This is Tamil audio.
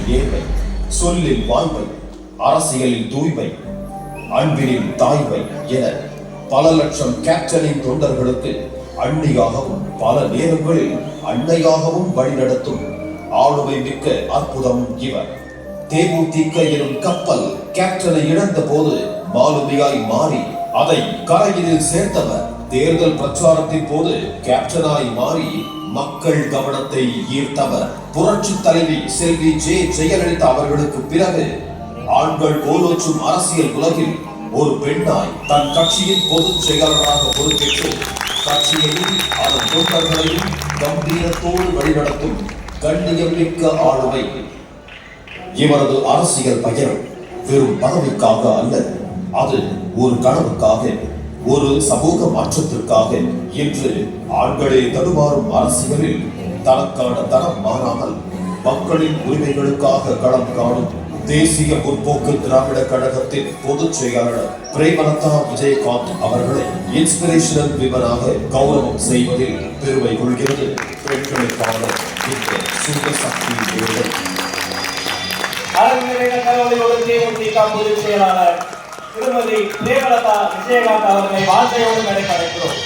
நேர்மை, சொல்லில் வாய்மை, அரசியலில் தூய்மை, அன்பினில் தாய்மை என பல லட்சம் கேப்டனின் தொண்டர்களுக்கு அன்னியாகவும் பல நேரங்களில் அன்னையாகவும் வழிநடத்தும் ஆளுமை மிக்க அற்புதம் இவர். தேமுதிக எனும் கப்பல் கேப்டனை இழந்த போது மாலுமியாய் மாறி அதை கரையினில் சேர்த்தவர். தேர்தல் பிரச்சாரத்தின் போது கேப்டனாய் மாறி மக்கள் கவனத்தை ஈர்த்தவர். புரட்சி தலைவி செல்வி ஜெயலலிதா அவர்களுக்கு பிறகு ஆண்கள் கோலோச்சும் அரசியல் உலகில் ஒரு பெண்ணாய் தன் கட்சியின் பொதுச் செயலராக பொறுப்பேற்று கட்சியையும் அதன் தொண்டர்களையும் கம்பீரத்தோடு வழிநடத்தும் கண்ணியம் மிக்க ஆளுமை. இவரது அரசியல் பயணம் வெறும் பதவிக்காக அல்ல, அது ஒரு கனவுக்காக, ஒரு சமூக மாற்றத்திற்காக. இன்று ஆண்களே தடுமாறும் அரசியலில் தனக்கான தரம் மாறாமல் மக்களின் உரிமைகளுக்காக களம் காணும் தேசிய முற்போக்கு திராவிட கழகத்தின் பொதுச் செயலாளர் பிரேமலதா விஜயகாந்த் அவர்களை இன்ஸ்பிரேஷனல் விமனாக கௌரவம் செய்வதில் பெருமை கொள்கிறது பெண்களுக்கான இந்த சுயசக்தி வேலை. தேமுதிக பொதுச் செயலாளர் திருமதி பிரேமலதா விஜயகாந்த் அவர்களை வாழ்க்கையோடு நடைபெறுகிறோம்.